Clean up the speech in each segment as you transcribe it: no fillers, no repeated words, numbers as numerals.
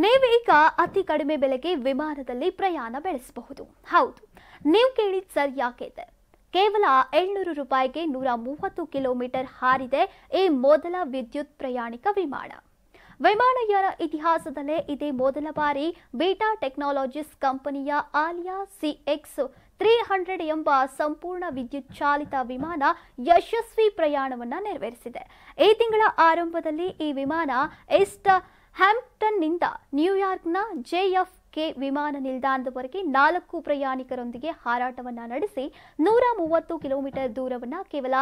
ನೀವೀಗ ಅತಿ ಕಡಿಮೆ ಬೆಲೆಗೆ ವಿಮಾನದಲ್ಲಿ ಪ್ರಯಾಣ ಬೆಳೆಸಬಹುದು. ಹೌದು, ನೀವು ಕೇಳಿದ ಸರಿಯಾಗಿದೆ. ಕೇವಲ 700 ರೂಪಾಯಿಗೆ 130 ಕಿಲೋಮೀಟರ್ ಹಾರಿದೆ ಈ ಮೊದಲ ವಿದ್ಯುತ್ ಪ್ರಯಾಣಿಕ ವಿಮಾನ. ವಿಮಾನಯಾನ ಇತಿಹಾಸದಲ್ಲೇ ಇದೇ ಮೊದಲ ಬಾರಿ ಬೀಟಾ ಟೆಕ್ನಾಲಜೀಸ್ ಕಂಪನಿಯ ಆಲಿಯಾ CX-300 ಎಂಬ ಸಂಪೂರ್ಣ ವಿದ್ಯುತ್ ಚಾಲಿತ ವಿಮಾನ ಯಶಸ್ವಿ ಪ್ರಯಾಣವನ್ನು ನೆರವೇರಿಸಿದೆ. ಈ ತಿಂಗಳ ಆರಂಭದಲ್ಲಿ ಈ ವಿಮಾನ ಈಸ್ಟ್ ಹ್ಯಾಂಪ್ಟನ್ನಿಂದ ನ್ಯೂಯಾರ್ಕ್ನ JFK ವಿಮಾನ ನಿಲ್ದಾಣದವರೆಗೆ 4 ಪ್ರಯಾಣಿಕರೊಂದಿಗೆ ಹಾರಾಟವನ್ನು ನಡೆಸಿ 130 ಕಿಲೋಮೀಟರ್ ದೂರವನ್ನು ಕೇವಲ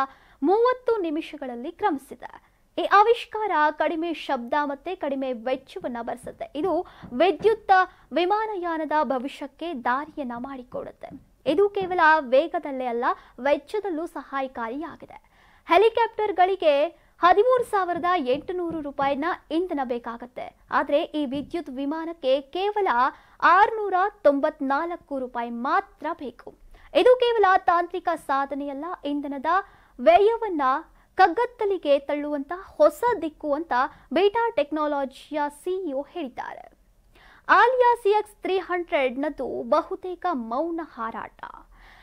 30 ನಿಮಿಷಗಳಲ್ಲಿ ಕ್ರಮಿಸಿದೆ. ಈ ಆವಿಷ್ಕಾರ ಕಡಿಮೆ ಶಬ್ದ ಮತ್ತೆ ಕಡಿಮೆ ವೆಚ್ಚವನ್ನು ಬರೆಸುತ್ತೆ. ಇದು ವಿದ್ಯುತ್ ವಿಮಾನಯಾನದ ಭವಿಷ್ಯಕ್ಕೆ ದಾರಿಯನ್ನ ಮಾಡಿಕೊಡುತ್ತೆ. ಇದು ಕೇವಲ ವೇಗದಲ್ಲೇ ಅಲ್ಲ, ವೆಚ್ಚದಲ್ಲೂ ಸಹಾಯಕಾರಿಯಾಗಿದೆ. ಹೆಲಿಕಾಪ್ಟರ್ಗಳಿಗೆ 13,800 ರೂಪಾಯಿನ ಇಂಧನ ಬೇಕಾಗುತ್ತೆ. ಆದರೆ ಈ ವಿದ್ಯುತ್ ವಿಮಾನಕ್ಕೆ ಕೇವಲ 694 ರೂಪಾಯಿ ಮಾತ್ರ ಬೇಕು. ಇದು ಕೇವಲ ತಾಂತ್ರಿಕ ಸಾಧನೆಯಲ್ಲ, ಇಂಧನದ ವ್ಯಯವನ್ನ ಕಗ್ಗತ್ತಲಿಗೆ ತಳ್ಳುವಂತ ಹೊಸ ದಿಕ್ಕು ಅಂತ ಬೀಟಾ ಟೆಕ್ನಾಲಜಿಯ CEO ಹೇಳಿದ್ದಾರೆ. ಆಲಿಯಾ CX-300 ನದು ಬಹುತೇಕ ಮೌನ ಹಾರಾಟ.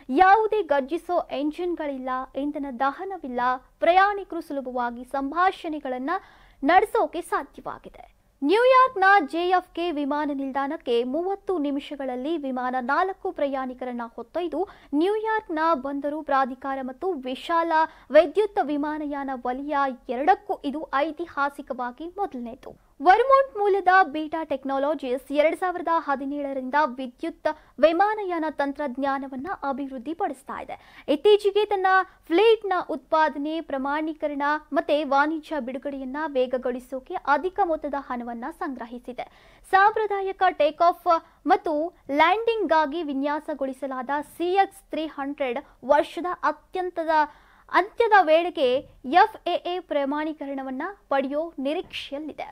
ಯಾವುದೇ ಗರ್ಜಿಸೋ ಎಂಜಿನ್ಗಳಿಲ್ಲ, ಇಂಧನ ದಹನವಿಲ್ಲ. ಪ್ರಯಾಣಿಕರು ಸುಲಭವಾಗಿ ಸಂಭಾಷಣೆಗಳನ್ನು ನಡೆಸೋಕೆ ಸಾಧ್ಯವಾಗಿದೆ. ನ್ಯೂಯಾರ್ಕ್ನ JFK ವಿಮಾನ ನಿಲ್ದಾಣಕ್ಕೆ 30 ನಿಮಿಷಗಳಲ್ಲಿ ವಿಮಾನ 4 ಪ್ರಯಾಣಿಕರನ್ನ ಹೊತ್ತೊಯ್ದು ನ್ಯೂಯಾರ್ಕ್ನ ಬಂದರು ಪ್ರಾಧಿಕಾರ ಮತ್ತು ವಿಶಾಲ ವಿದ್ಯುತ್ ವಿಮಾನಯಾನ ವಲಯ ಎರಡಕ್ಕೂ ಇದು ಐತಿಹಾಸಿಕವಾಗಿ ಮೊದಲನೇದು. ವರ್ಮೋಂಟ್ ಮೂಲದ ಬೀಟಾ ಟೆಕ್ನಾಲಜೀಸ್ 2017ರಿಂದ ವಿದ್ಯುತ್ ವಿಮಾನಯಾನ ತಂತ್ರಜ್ಞಾನವನ್ನು ಅಭಿವೃದ್ಧಿಪಡಿಸ್ತಾ ಇದೆ. ಇತ್ತೀಚೆಗೆ ತನ್ನ ಫ್ಲೀಟ್ನ ಉತ್ಪಾದನೆ, ಪ್ರಮಾಣೀಕರಣ ಮತ್ತು ವಾಣಿಜ್ಯ ಬಿಡುಗಡೆಯನ್ನ ವೇಗಗೊಳಿಸೋಕೆ ಅಧಿಕ ಮೊತ್ತದ ಹಣವನ್ನು ಸಂಗ್ರಹಿಸಿದೆ. ಸಾಂಪ್ರದಾಯಿಕ ಟೇಕ್ ಆಫ್ ಮತ್ತು ಲ್ಯಾಂಡಿಂಗ್ಗಾಗಿ ವಿನ್ಯಾಸಗೊಳಿಸಲಾದ CX-300 ವರ್ಷದ ಅಂತ್ಯದ ವೇಳೆಗೆ FAA ಪ್ರಮಾಣೀಕರಣವನ್ನು ಪಡೆಯೋ ನಿರೀಕ್ಷೆಯಲ್ಲಿದೆ.